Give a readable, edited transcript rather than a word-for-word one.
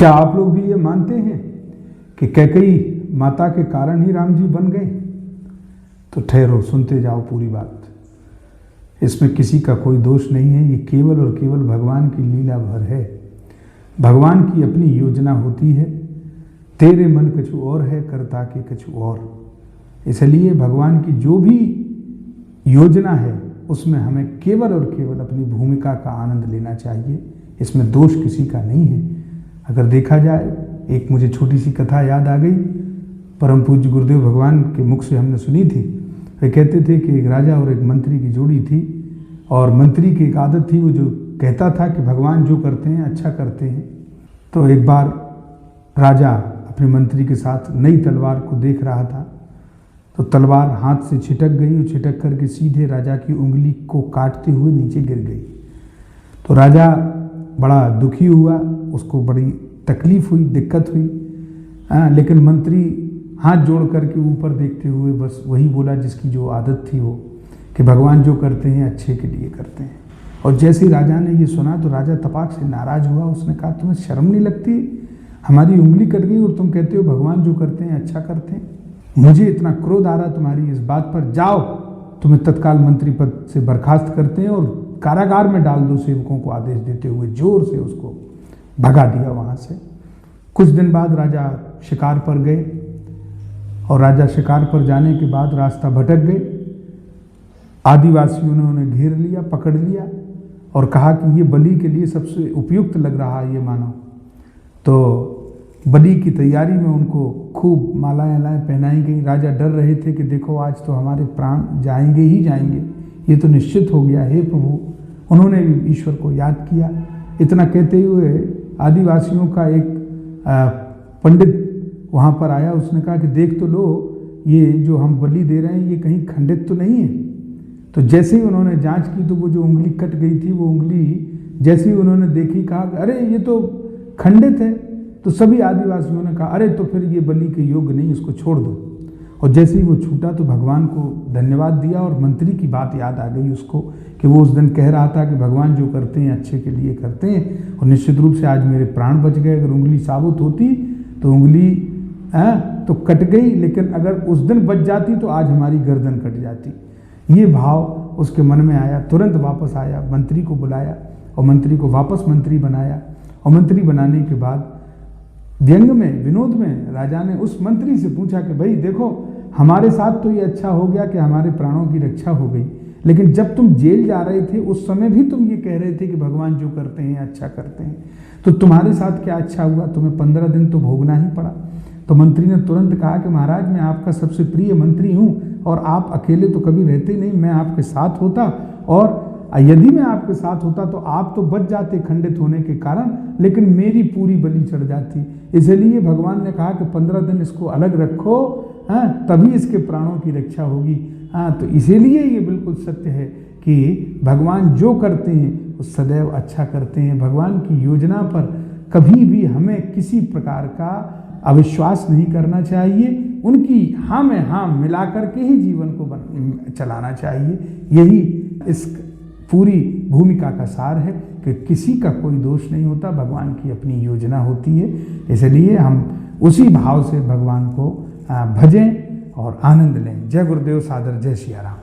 क्या आप लोग भी ये मानते हैं कि कैकेयी माता के कारण ही राम जी बन गए? तो ठहरो, सुनते जाओ पूरी बात। इसमें किसी का कोई दोष नहीं है, ये केवल और केवल भगवान की लीला भर है। भगवान की अपनी योजना होती है, तेरे मन कछु और है, करता के कछु और। इसलिए भगवान की जो भी योजना है उसमें हमें केवल और केवल अपनी भूमिका का आनंद लेना चाहिए। इसमें दोष किसी का नहीं है। अगर देखा जाए, एक मुझे छोटी सी कथा याद आ गई, परम पूज्य गुरुदेव भगवान के मुख से हमने सुनी थी। वे कहते थे कि एक राजा और एक मंत्री की जोड़ी थी, और मंत्री की एक आदत थी, वो जो कहता था कि भगवान जो करते हैं अच्छा करते हैं। तो एक बार राजा अपने मंत्री के साथ नई तलवार को देख रहा था, तो तलवार हाथ से छिटक गई और छिटक करके सीधे राजा की उंगली को काटते हुए नीचे गिर गई। तो राजा बड़ा दुखी हुआ, उसको बड़ी तकलीफ हुई, दिक्कत हुई। लेकिन मंत्री हाथ जोड़ करके ऊपर देखते हुए बस वही बोला जिसकी जो आदत थी वो, कि भगवान जो करते हैं अच्छे के लिए करते हैं। और जैसे ही राजा ने ये सुना तो राजा तपाक से नाराज हुआ। उसने कहा, तुम्हें शर्म नहीं लगती? हमारी उंगली कट गई और तुम कहते हो भगवान जो करते हैं अच्छा करते हैं। मुझे इतना क्रोध आ रहा तुम्हारी इस बात पर, जाओ तुम्हें तत्काल मंत्री पद से बर्खास्त करते हैं और कारागार में डाल दो। सेवकों को आदेश देते हुए जोर से उसको भगा दिया वहाँ से। कुछ दिन बाद राजा शिकार पर गए, और राजा शिकार पर जाने के बाद रास्ता भटक गए। आदिवासियों ने उन्हें घेर लिया, पकड़ लिया और कहा कि ये बलि के लिए सबसे उपयुक्त लग रहा है ये मानव। तो बलि की तैयारी में उनको खूब मालाएं पहनाई गई। राजा डर रहे थे कि देखो आज तो हमारे प्राण जाएंगे ही जाएंगे, ये तो निश्चित हो गया। हे प्रभु, उन्होंने भी ईश्वर को याद किया। इतना कहते हुए आदिवासियों का एक पंडित वहाँ पर आया। उसने कहा कि देख तो लो, ये जो हम बलि दे रहे हैं ये कहीं खंडित तो नहीं है। तो जैसे ही उन्होंने जांच की तो वो जो उंगली कट गई थी, वो उंगली जैसे ही उन्होंने देखी, कहा अरे ये तो खंडित है। तो सभी आदिवासियों ने कहा अरे तो फिर ये बलि के योग्य नहीं, इसको छोड़ दो। और जैसे ही वो छूटा तो भगवान को धन्यवाद दिया, और मंत्री की बात याद आ गई उसको कि वो उस दिन कह रहा था कि भगवान जो करते हैं अच्छे के लिए करते हैं। और निश्चित रूप से आज मेरे प्राण बच गए। अगर उंगली साबुत होती तो उंगली तो कट गई, लेकिन अगर उस दिन बच जाती तो आज हमारी गर्दन कट जाती। ये भाव उसके मन में आया। तुरंत वापस आया, मंत्री को बुलाया और मंत्री को वापस मंत्री बनाया। और मंत्री बनाने के बाद व्यंग में, विनोद में राजा ने उस मंत्री से पूछा कि भाई देखो, हमारे साथ तो ये अच्छा हो गया कि हमारे प्राणों की रक्षा हो गई, लेकिन जब तुम जेल जा रहे थे उस समय भी तुम ये कह रहे थे कि भगवान जो करते हैं अच्छा करते हैं। तो तुम्हारे साथ क्या अच्छा हुआ? तुम्हें 15 दिन तो भोगना ही पड़ा। तो मंत्री ने तुरंत कहा कि महाराज, मैं आपका सबसे प्रिय मंत्री हूँ और आप अकेले तो कभी रहते नहीं, मैं आपके साथ होता, और यदि मैं आपके साथ होता तो आप तो बच जाते खंडित होने के कारण, लेकिन मेरी पूरी बलि चढ़ जाती। इसलिए भगवान ने कहा कि 15 दिन इसको अलग रखो, तभी इसके प्राणों की रक्षा होगी। तो इसीलिए ये बिल्कुल सत्य है कि भगवान जो करते हैं वो सदैव अच्छा करते हैं। भगवान की योजना पर कभी भी हमें किसी प्रकार का अविश्वास नहीं करना चाहिए। उनकी हाँ में हाँ मिला करके ही जीवन को चलाना चाहिए। यही इस पूरी भूमिका का सार है कि किसी का कोई दोष नहीं होता, भगवान की अपनी योजना होती है। इसलिए हम उसी भाव से भगवान को भजें और आनंद लें। जय गुरुदेव, सादर, जय सिया राम।